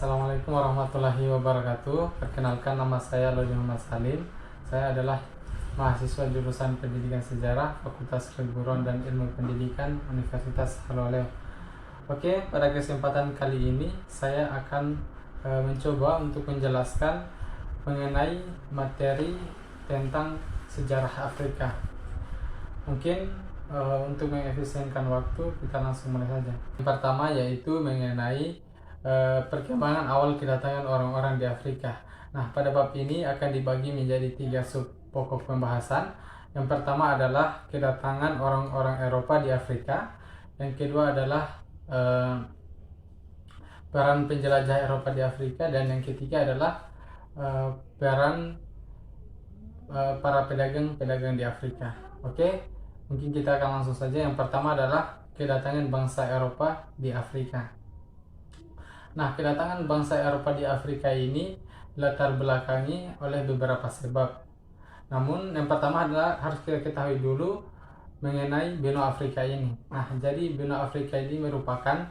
Assalamualaikum warahmatullahi wabarakatuh. Perkenalkan, nama saya Lodi Muhammad Salim. Saya adalah mahasiswa jurusan Pendidikan Sejarah Fakultas Keguruan dan Ilmu Pendidikan Universitas Haloleo. Oke, pada kesempatan kali ini saya akan mencoba untuk menjelaskan mengenai materi tentang sejarah Afrika. Mungkin untuk mengefisienkan waktu, kita langsung mulai saja. Yang pertama yaitu mengenai perkembangan awal kedatangan orang-orang di Afrika. Nah, pada bab ini akan dibagi menjadi 3 sub pokok pembahasan. Yang pertama adalah kedatangan orang-orang Eropa di Afrika. Yang kedua adalah peran penjelajah Eropa di Afrika, dan yang ketiga adalah peran para pedagang di Afrika. Oke, mungkin kita akan langsung saja. Yang pertama adalah kedatangan bangsa Eropa di Afrika. Nah, kedatangan bangsa Eropa di Afrika ini latar belakangi oleh beberapa sebab. Namun, yang pertama adalah harus kita ketahui dulu mengenai benua Afrika ini. Nah, jadi benua Afrika ini merupakan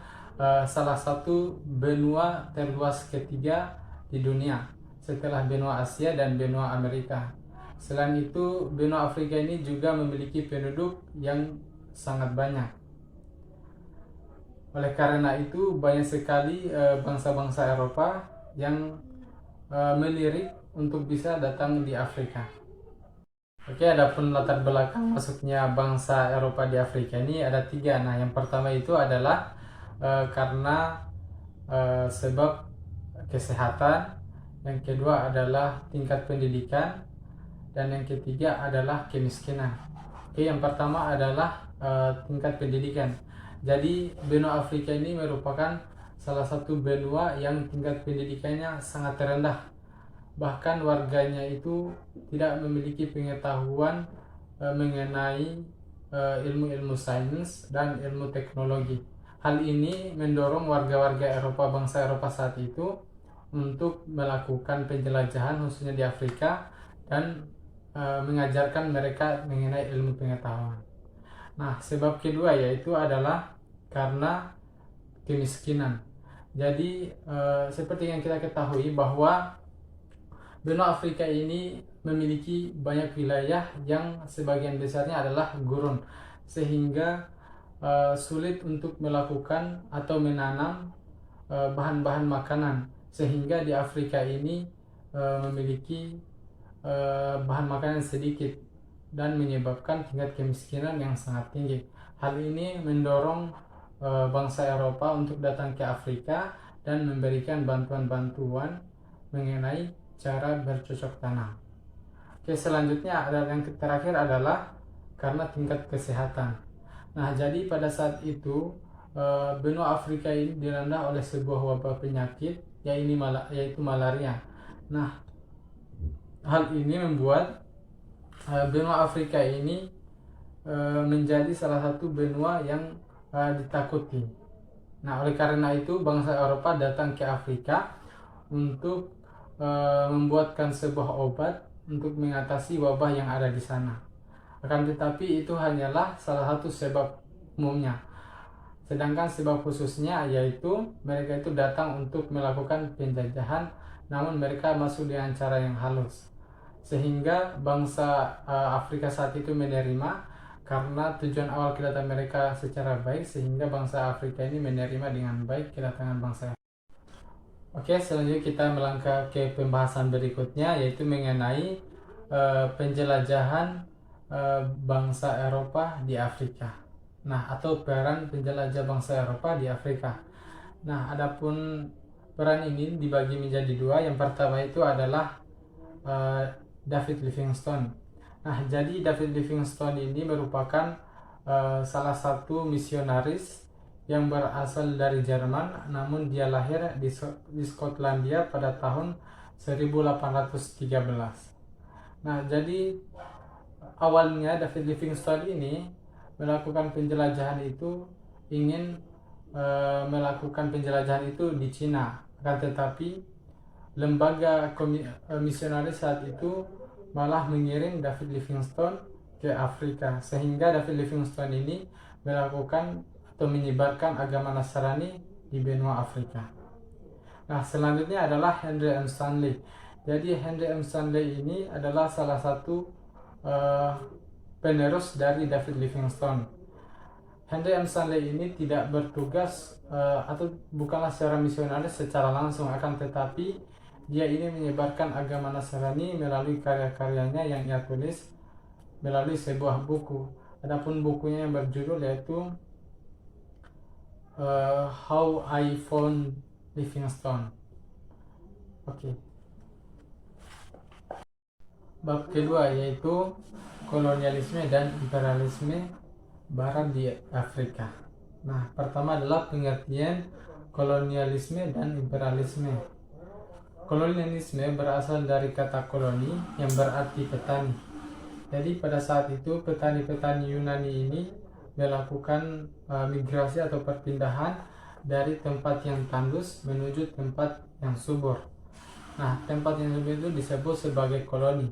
salah satu benua terluas ketiga di dunia setelah benua Asia dan benua Amerika. Selain itu, benua Afrika ini juga memiliki penduduk yang sangat banyak. Oleh karena itu, banyak sekali bangsa-bangsa Eropa yang melirik untuk bisa datang di Afrika. Oke, adapun latar belakang masuknya bangsa Eropa di Afrika ini ada 3. Nah, yang pertama itu adalah karena sebab kesehatan, yang kedua adalah tingkat pendidikan, dan yang ketiga adalah kemiskinan. Oke, yang pertama adalah tingkat pendidikan. Jadi benua Afrika ini merupakan salah satu benua yang tingkat pendidikannya sangat rendah. Bahkan warganya itu tidak memiliki pengetahuan mengenai ilmu-ilmu sains dan ilmu teknologi. Hal ini mendorong warga-warga Eropa, bangsa Eropa saat itu, untuk melakukan penjelajahan khususnya di Afrika dan mengajarkan mereka mengenai ilmu pengetahuan. Nah, sebab kedua yaitu adalah karena kemiskinan. Jadi seperti yang kita ketahui bahwa benua Afrika ini memiliki banyak wilayah yang sebagian besarnya adalah gurun, sehingga sulit untuk melakukan atau menanam bahan-bahan makanan, sehingga di Afrika ini memiliki bahan makanan sedikit dan menyebabkan tingkat kemiskinan yang sangat tinggi. Hal ini mendorong bangsa Eropa untuk datang ke Afrika dan memberikan bantuan-bantuan mengenai cara bercocok tanam. Oke, selanjutnya yang terakhir adalah karena tingkat kesehatan. Nah, jadi pada saat itu benua Afrika ini dilanda oleh sebuah wabah penyakit yaitu malaria. Nah, hal ini membuat benua Afrika ini menjadi salah satu benua yang ditakuti. Nah, oleh karena itu bangsa Eropa datang ke Afrika untuk membuatkan sebuah obat untuk mengatasi wabah yang ada di sana. Akan tetapi itu hanyalah salah satu sebab umumnya. Sedangkan sebab khususnya yaitu mereka itu datang untuk melakukan penjajahan, namun mereka masuk dengan cara yang halus, sehingga bangsa Afrika saat itu menerima karena tujuan awal kedatangan mereka secara baik, sehingga bangsa Afrika ini menerima dengan baik kedatangan bangsa. Oke, selanjutnya kita melangkah ke pembahasan berikutnya, yaitu mengenai penjelajahan bangsa Eropa di Afrika. Nah, atau peran penjelajah bangsa Eropa di Afrika. Nah, adapun peran ini dibagi menjadi 2. Yang pertama itu adalah David Livingstone. Nah, jadi David Livingstone ini merupakan salah satu misionaris yang berasal dari Jerman, namun dia lahir di Skotlandia pada tahun 1813. Nah, jadi awalnya David Livingstone ini melakukan penjelajahan itu ingin melakukan penjelajahan itu di Cina, akan tetapi lembaga misionaris saat itu malah mengirim David Livingstone ke Afrika, sehingga David Livingstone ini melakukan atau menyebarkan agama Nasrani di benua Afrika. Nah, selanjutnya adalah Henry M. Stanley. Jadi Henry M. Stanley ini adalah salah satu penerus dari David Livingstone. Henry M. Stanley ini tidak bertugas atau bukanlah secara misionaris secara langsung, akan tetapi dia ini menyebarkan agama Nasrani melalui karya-karyanya yang ia tulis melalui sebuah buku. Adapun bukunya yang berjudul yaitu How I Found Livingstone. Oke. Bab kedua yaitu kolonialisme dan imperialisme Barat di Afrika. Nah, pertama adalah pengertian kolonialisme dan imperialisme. Kolonialisme berasal dari kata koloni yang berarti petani. Jadi pada saat itu petani-petani Yunani ini melakukan migrasi atau perpindahan dari tempat yang tandus menuju tempat yang subur. Nah, tempat yang subur itu disebut sebagai koloni.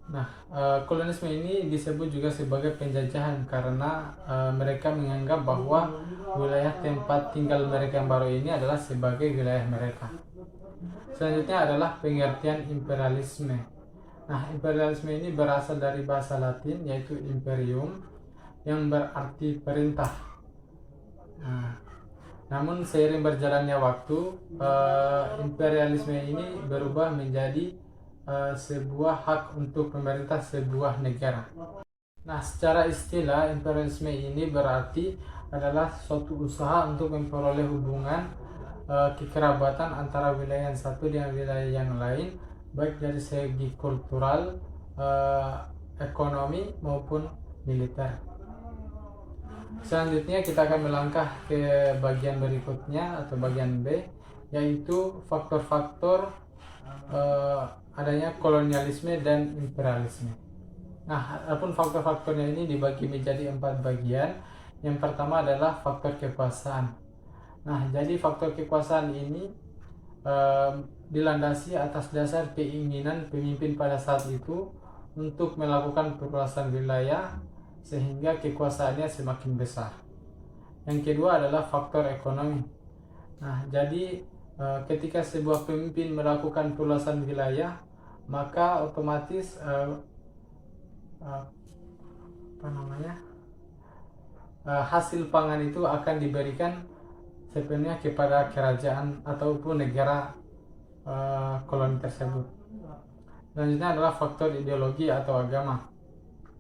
Nah, kolonisme ini disebut juga sebagai penjajahan karena mereka menganggap bahwa wilayah tempat tinggal mereka yang baru ini adalah sebagai wilayah mereka. Selanjutnya adalah pengertian imperialisme. Nah, imperialisme ini berasal dari bahasa Latin yaitu imperium yang berarti perintah. Nah, namun seiring berjalannya waktu, imperialisme ini berubah menjadi sebuah hak untuk pemerintah sebuah negara. Nah, secara istilah imperialisme ini berarti adalah suatu usaha untuk memperoleh hubungan kekerabatan antara wilayah yang satu dengan wilayah yang lain, baik dari segi kultural, ekonomi maupun militer. Selanjutnya kita akan melangkah ke bagian berikutnya atau bagian B, yaitu faktor-faktor adanya kolonialisme dan imperialisme. Nah, adapun faktor-faktornya ini dibagi menjadi 4 bagian. Yang pertama adalah faktor kekuasaan. Nah, jadi faktor kekuasaan ini dilandasi atas dasar keinginan pemimpin pada saat itu untuk melakukan perluasan wilayah sehingga kekuasaannya semakin besar. Yang kedua adalah faktor ekonomi. Nah, jadi ketika sebuah pemimpin melakukan perluasan wilayah, maka otomatis hasil pangan itu akan diberikan sepenuhnya kepada kerajaan ataupun negara koloni tersebut. Selanjutnya adalah faktor ideologi atau agama.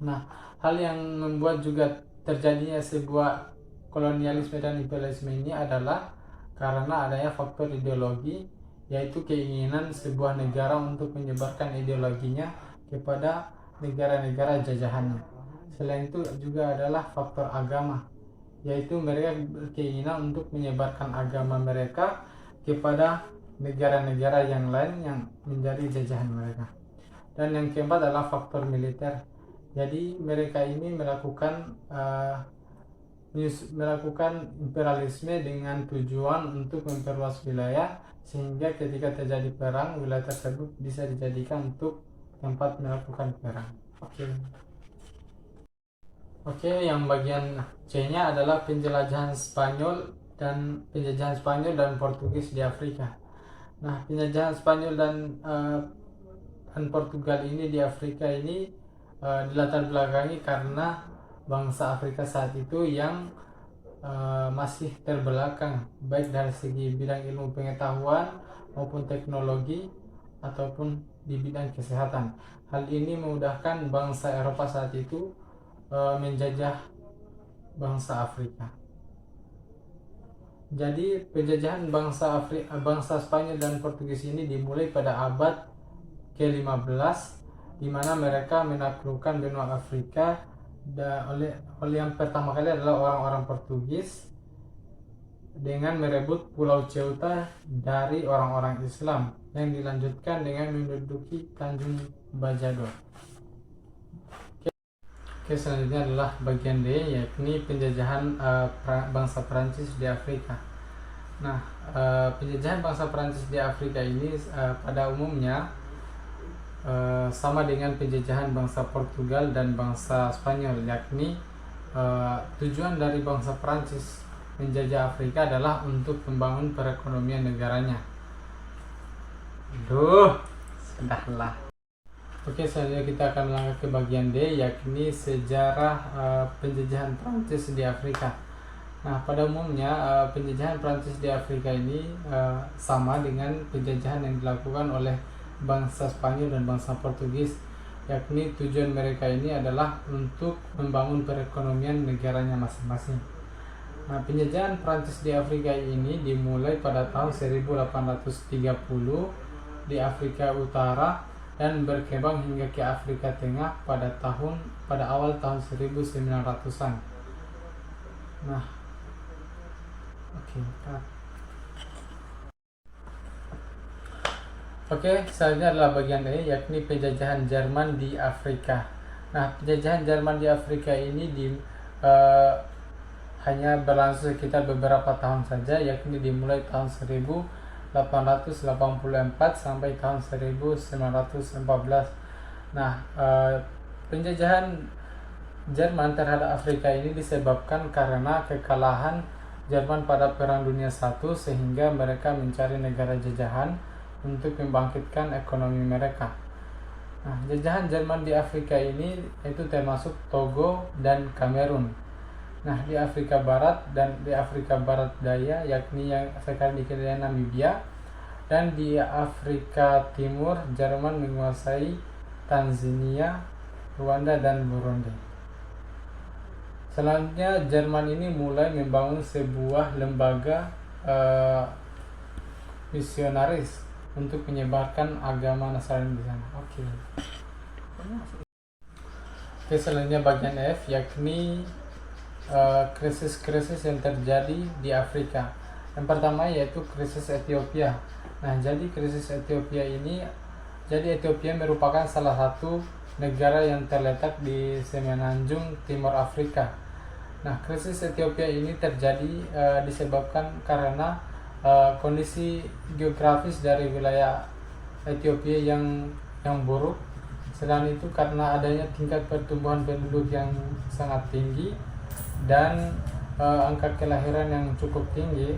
Nah, hal yang membuat juga terjadinya sebuah kolonialisme dan imperialisme ini adalah karena adanya faktor ideologi, yaitu keinginan sebuah negara untuk menyebarkan ideologinya kepada negara-negara jajahannya. Selain itu juga adalah faktor agama, yaitu mereka berkeinginan untuk menyebarkan agama mereka kepada negara-negara yang lain yang menjadi jajahan mereka. Dan yang keempat adalah faktor militer. Jadi mereka ini melakukan imperialisme dengan tujuan untuk memperluas wilayah, sehingga ketika terjadi perang, wilayah tersebut bisa dijadikan untuk tempat melakukan perang. Oke, yang bagian C-nya adalah penjelajahan Spanyol dan Portugis di Afrika. Nah, penjajahan Spanyol dan Portugal ini di Afrika ini dilatar belakangi karena bangsa Afrika saat itu yang masih terbelakang baik dari segi bidang ilmu pengetahuan maupun teknologi ataupun di bidang kesehatan. Hal ini memudahkan bangsa Eropa saat itu menjajah bangsa Afrika. Jadi penjajahan bangsa Spanyol dan Portugis ini dimulai pada abad ke-15, di mana mereka menaklukkan benua Afrika oleh yang pertama kali adalah orang-orang Portugis dengan merebut Pulau Ceuta dari orang-orang Islam, yang dilanjutkan dengan menduduki Tanjung Bajador. Oke, selanjutnya adalah bagian D, yakni penjajahan bangsa Perancis di Afrika. Nah, penjajahan bangsa Perancis di Afrika ini pada umumnya sama dengan penjajahan bangsa Portugal dan bangsa Spanyol, yakni tujuan dari bangsa Perancis menjajah Afrika adalah untuk membangun perekonomian negaranya. Sudahlah. Oke, selanjutnya kita akan melangkah ke bagian D, yakni sejarah penjajahan Prancis di Afrika. Nah, pada umumnya penjajahan Prancis di Afrika ini sama dengan penjajahan yang dilakukan oleh bangsa Spanyol dan bangsa Portugis, yakni tujuan mereka ini adalah untuk membangun perekonomian negaranya masing-masing. Nah, penjajahan Prancis di Afrika ini dimulai pada tahun 1830 di Afrika Utara dan berkembang hingga ke Afrika Tengah pada awal tahun 1900-an. Nah, Oke, selanjutnya adalah bagian E, yakni penjajahan Jerman di Afrika. Nah, penjajahan Jerman di Afrika ini hanya berlangsung sekitar beberapa tahun saja, yakni dimulai tahun 1884 sampai tahun 1914. Nah, penjajahan Jerman terhadap Afrika ini disebabkan karena kekalahan Jerman pada Perang Dunia I, sehingga mereka mencari negara jajahan untuk membangkitkan ekonomi mereka. Nah, jajahan Jerman di Afrika ini itu termasuk Togo dan Kamerun. Nah, di Afrika Barat dan di Afrika Barat Daya, yakni yang sekarang dikenal Namibia, dan di Afrika Timur, Jerman menguasai Tanzania, Rwanda, dan Burundi. Selanjutnya, Jerman ini mulai membangun sebuah lembaga misionaris untuk menyebarkan agama Nasrani di sana. Oke, selanjutnya bagian F, yakni krisis-krisis yang terjadi di Afrika. Yang pertama yaitu krisis Ethiopia. Nah, jadi krisis Ethiopia ini, jadi Ethiopia merupakan salah satu negara yang terletak di semenanjung Timur Afrika. Nah, krisis Ethiopia ini terjadi disebabkan karena kondisi geografis dari wilayah Ethiopia yang buruk. Selain itu karena adanya tingkat pertumbuhan penduduk yang sangat tinggi dan angka kelahiran yang cukup tinggi,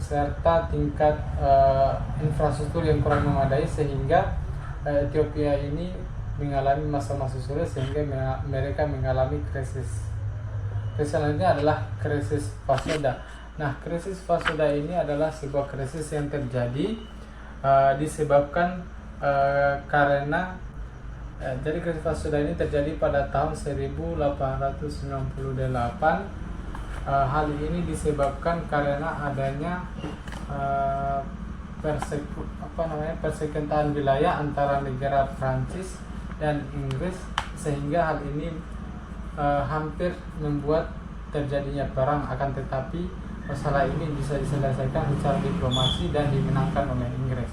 serta tingkat infrastruktur yang kurang memadai, sehingga Ethiopia ini mengalami masa-masa sulit sehingga mereka mengalami krisis. Krisis selanjutnya adalah krisis Fasoda. Nah, krisis Fasoda ini adalah sebuah krisis yang terjadi disebabkan karena jadi krisis Fasoda ini terjadi pada tahun 1898. Hal ini disebabkan karena adanya persekitaran wilayah antara negara Prancis dan Inggris, sehingga hal ini hampir membuat terjadinya perang. Akan tetapi masalah ini bisa diselesaikan secara diplomasi dan dimenangkan oleh Inggris.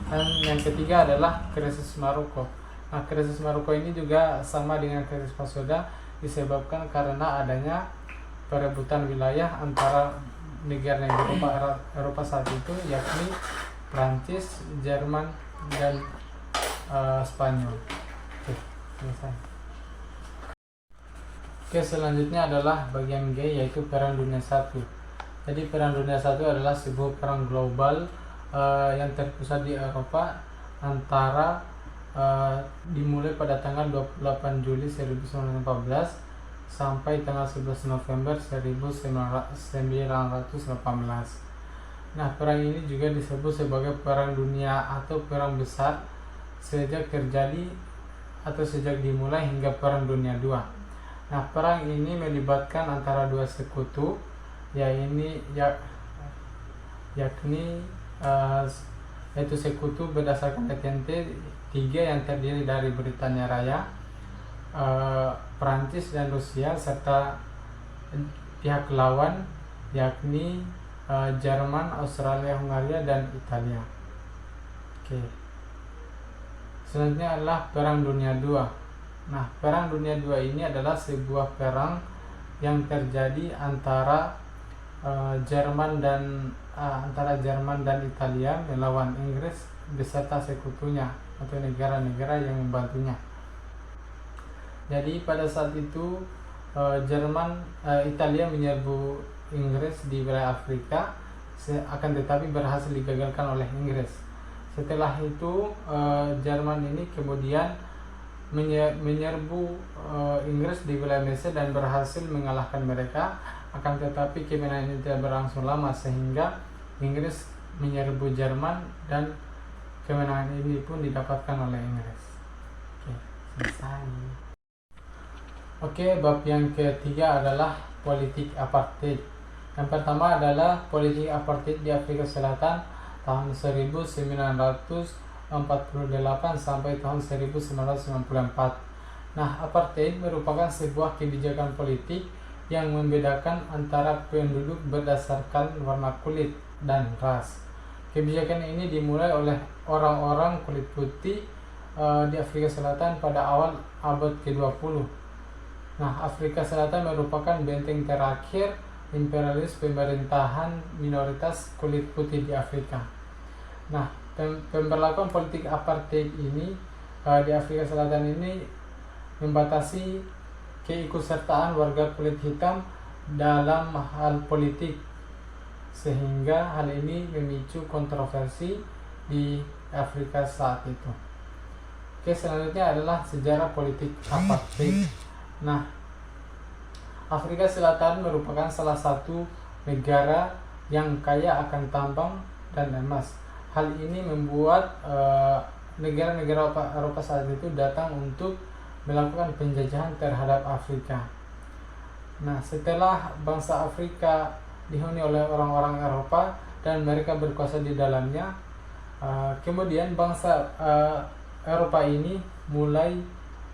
Dan yang ketiga adalah krisis Maroko. Nah, krisis Maroko ini juga sama dengan krisis Fasoda, disebabkan karena adanya perebutan wilayah antara negara-negara Eropa saat itu, yakni Prancis, Jerman, dan Spanyol. Oke, selesai. Oke, selanjutnya adalah bagian G, yaitu Perang Dunia I. Jadi Perang Dunia I adalah sebuah perang global yang terpusat di Eropa antara dimulai pada tanggal 28 Juli 1914 sampai tanggal 11 November 1918. Nah, perang ini juga disebut sebagai Perang Dunia atau Perang Besar sejak terjadi atau sejak dimulai hingga Perang Dunia II. Nah, perang ini melibatkan antara dua sekutu, yakni yaitu sekutu berdasarkan Entente tiga yang terdiri dari Britania Raya, Prancis dan Rusia, serta pihak lawan yakni Jerman, Australia, Hungaria, dan Italia. Oke. Selanjutnya adalah Perang Dunia II. Nah, Perang Dunia II ini adalah sebuah perang yang terjadi antara Jerman dan Italia melawan Inggris beserta sekutunya atau negara-negara yang membantunya. Jadi pada saat itu Italia menyerbu Inggris di wilayah Afrika, akan tetapi berhasil digagalkan oleh Inggris. Setelah itu Jerman ini kemudian menyerbu Inggris di wilayah Mesir dan berhasil mengalahkan mereka. Akan tetapi kemenangan ini tidak berlangsung lama sehingga Inggris menyerbu Jerman dan kemenangan ini pun didapatkan oleh Inggris. Oke, selesai. Oke, bab yang ketiga adalah politik apartheid. Yang pertama adalah politik apartheid di Afrika Selatan tahun 1948 sampai tahun 1994. Nah, apartheid merupakan sebuah kebijakan politik yang membedakan antara penduduk berdasarkan warna kulit dan ras. Kebijakan ini dimulai oleh orang-orang kulit putih di Afrika Selatan pada awal abad ke-20. Nah, Afrika Selatan merupakan benteng terakhir imperialis pemerintahan minoritas kulit putih di Afrika. Nah, pemberlakuan politik apartheid ini di Afrika Selatan ini membatasi keikutsertaan warga kulit hitam dalam hal politik, sehingga hal ini memicu kontroversi di Afrika saat itu. Oke, selanjutnya adalah sejarah politik apartheid. Nah, Afrika Selatan merupakan salah satu negara yang kaya akan tambang dan emas. Hal ini membuat negara-negara Eropa saat itu datang untuk melakukan penjajahan terhadap Afrika. Nah, setelah bangsa Afrika dihuni oleh orang-orang Eropa dan mereka berkuasa di dalamnya, kemudian bangsa Eropa ini mulai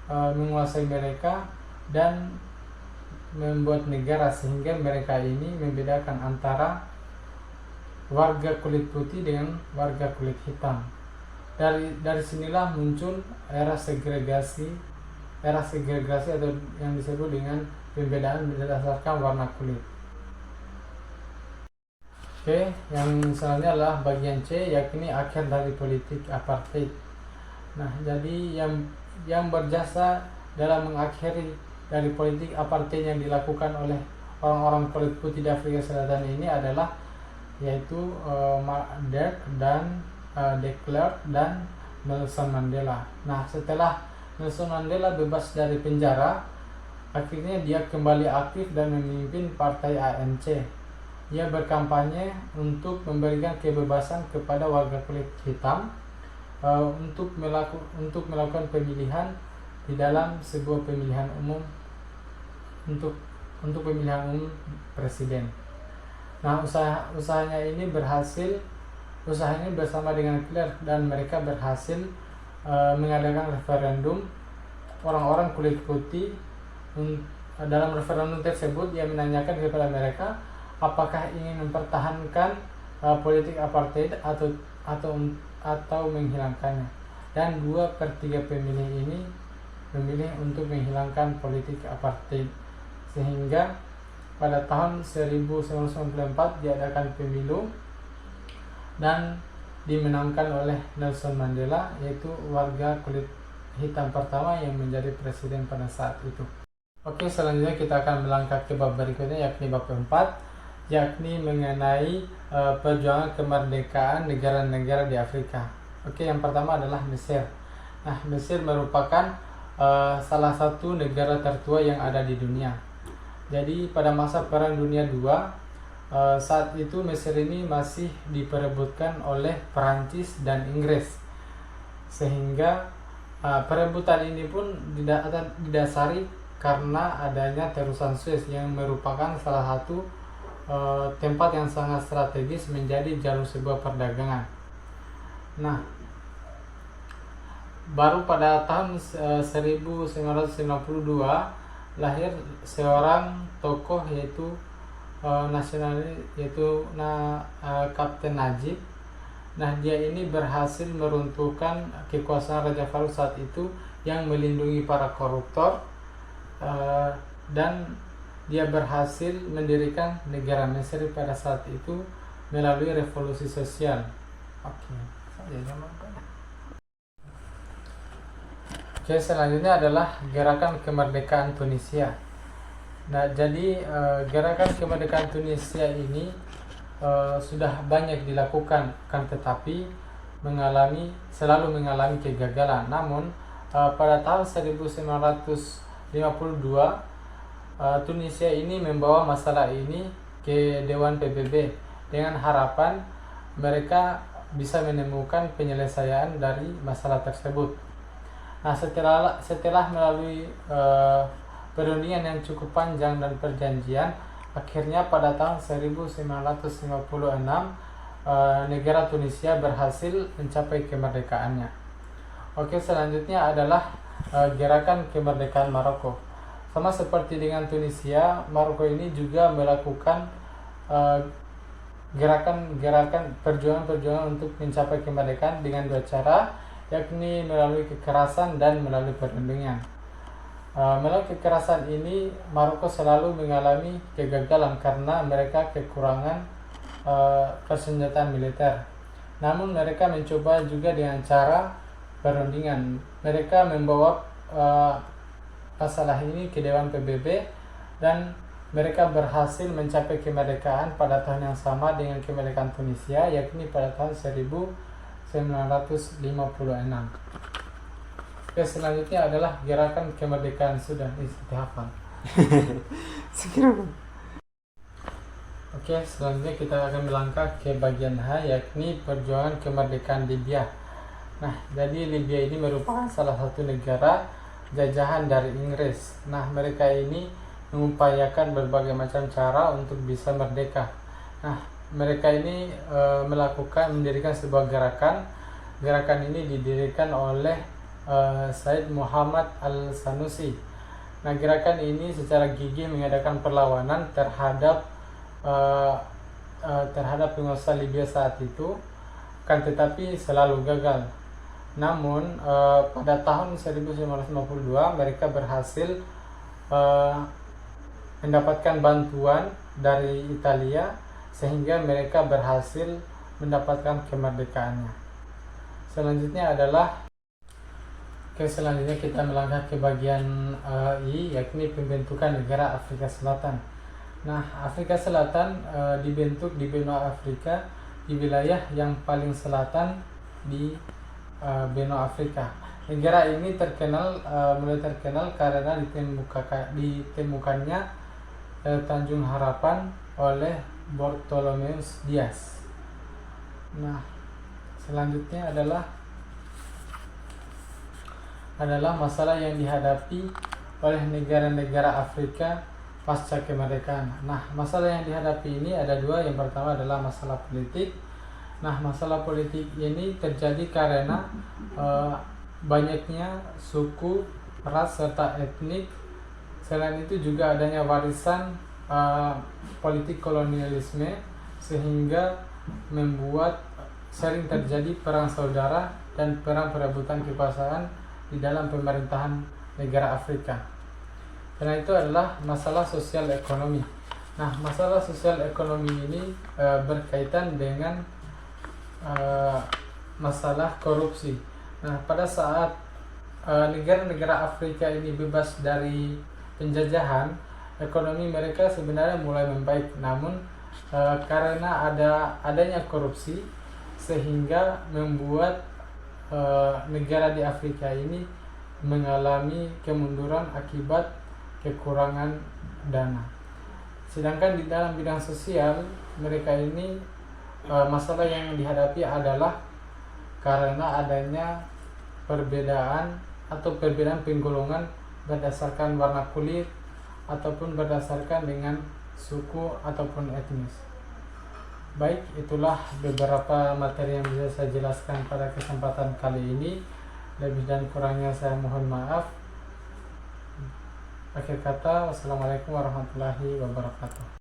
menguasai mereka dan membuat negara, sehingga mereka ini membedakan antara warga kulit putih dengan warga kulit hitam. Dari sinilah muncul era segregasi atau yang disebut dengan pembedaan berdasarkan warna kulit. Oke, yang selanjutnya adalah bagian C, yakni akhir dari politik apartheid. Nah, jadi yang berjasa dalam mengakhiri dari politik apartheid yang dilakukan oleh orang-orang kulit putih di Afrika Selatan ini adalah yaitu de Klerk dan Nelson Mandela. Nah, setelah Nelson Mandela bebas dari penjara, akhirnya dia kembali aktif dan memimpin partai ANC. Ia berkampanye untuk memberikan kebebasan kepada warga kulit hitam untuk melakukan pemilihan di dalam sebuah pemilihan umum untuk pemilihan umum presiden. Nah, usahanya ini berhasil. Usaha ini bersama dengan Klerk dan mereka berhasil mengadakan referendum orang-orang kulit putih. Dalam referendum tersebut ia menanyakan kepada mereka apakah ingin mempertahankan politik apartheid atau menghilangkannya. Dan 2/3 pemilih ini memilih untuk menghilangkan politik apartheid, sehingga pada tahun 1994 diadakan pemilu dan dimenangkan oleh Nelson Mandela, yaitu warga kulit hitam pertama yang menjadi presiden pada saat itu. Oke, selanjutnya kita akan melangkah ke bab berikutnya, yakni bab 4, yakni mengenai perjuangan kemerdekaan negara-negara di Afrika. Oke, yang pertama adalah Mesir. Nah, Mesir merupakan salah satu negara tertua yang ada di dunia. Jadi pada masa Perang Dunia II, saat itu Mesir ini masih diperebutkan oleh Perancis dan Inggris, sehingga perebutan ini pun didasari karena adanya terusan Suez yang merupakan salah satu tempat yang sangat strategis menjadi jalur sebuah perdagangan. Nah, baru pada tahun 1952 lahir seorang tokoh yaitu nasionalis, yaitu Kapten Najib. Nah, dia ini berhasil meruntuhkan kekuasaan Raja Farouk saat itu yang melindungi para koruptor, dan dia berhasil mendirikan negara Mesir pada saat itu melalui revolusi sosial. Oke, selanjutnya adalah gerakan kemerdekaan Tunisia. Nah, jadi gerakan kemerdekaan Tunisia ini sudah banyak dilakukan, kan tetapi selalu mengalami kegagalan. Namun pada tahun 1952 Tunisia ini membawa masalah ini ke Dewan PBB dengan harapan mereka bisa menemukan penyelesaian dari masalah tersebut. Nah, setelah melalui perundingan yang cukup panjang dan perjanjian, akhirnya pada tahun 1956 negara Tunisia berhasil mencapai kemerdekaannya. Oke, selanjutnya adalah gerakan kemerdekaan Maroko. Sama seperti dengan Tunisia, Maroko ini juga melakukan gerakan-gerakan perjuangan untuk mencapai kemerdekaan dengan dua cara, yakni melalui kekerasan dan melalui perundingan. Melalui kekerasan ini, Maroko selalu mengalami kegagalan karena mereka kekurangan persenjataan militer. Namun mereka mencoba juga dengan cara perundingan. Mereka membawa masalah ini ke Dewan PBB dan mereka berhasil mencapai kemerdekaan pada tahun yang sama dengan kemerdekaan Tunisia, yakni pada tahun 1956. Oke, selanjutnya adalah gerakan kemerdekaan Sudan. Seperti hafal. Oke, selanjutnya kita akan melangkah ke bagian H, yakni perjuangan kemerdekaan Libya. Nah, jadi Libya ini merupakan salah satu negara jajahan dari Inggris. Nah, mereka ini mengupayakan berbagai macam cara untuk bisa merdeka. Nah, mereka ini mendirikan sebuah gerakan. Gerakan ini didirikan oleh Said Muhammad Al-Sanusi. Nah, gerakan ini secara gigih mengadakan perlawanan terhadap penguasa Libya saat itu, kan tetapi selalu gagal. Namun pada tahun 1952 mereka berhasil mendapatkan bantuan dari Italia sehingga mereka berhasil mendapatkan kemerdekaannya. Selanjutnya kita melangkah ke bagian I, yakni pembentukan negara Afrika Selatan. Nah, Afrika Selatan dibentuk di benua Afrika di wilayah yang paling selatan di benua Afrika. Negara ini mulai terkenal karena ditemukannya Tanjung Harapan oleh Bartholomeus Dias. Nah, selanjutnya adalah masalah yang dihadapi oleh negara-negara Afrika pasca kemerdekaan. Nah, masalah yang dihadapi ini ada dua. Yang pertama adalah masalah politik. Nah, masalah politik ini terjadi karena banyaknya suku, ras, serta etnik. Selain itu juga adanya warisan politik kolonialisme, sehingga membuat sering terjadi perang saudara dan perang perebutan kekuasaan di dalam pemerintahan negara Afrika. Karena itu adalah masalah sosial ekonomi. Nah, masalah sosial ekonomi ini berkaitan dengan masalah korupsi. Nah, pada saat negara-negara Afrika ini bebas dari penjajahan, ekonomi mereka sebenarnya mulai membaik. Namun karena adanya korupsi, sehingga membuat negara di Afrika ini mengalami kemunduran akibat kekurangan dana. Sedangkan di dalam bidang sosial, mereka ini masalah yang dihadapi adalah karena adanya perbedaan penggolongan berdasarkan warna kulit ataupun berdasarkan dengan suku ataupun etnis. Baik, itulah beberapa materi yang bisa saya jelaskan pada kesempatan kali ini. Lebih dan kurangnya saya mohon maaf. Akhir kata, wassalamualaikum warahmatullahi wabarakatuh.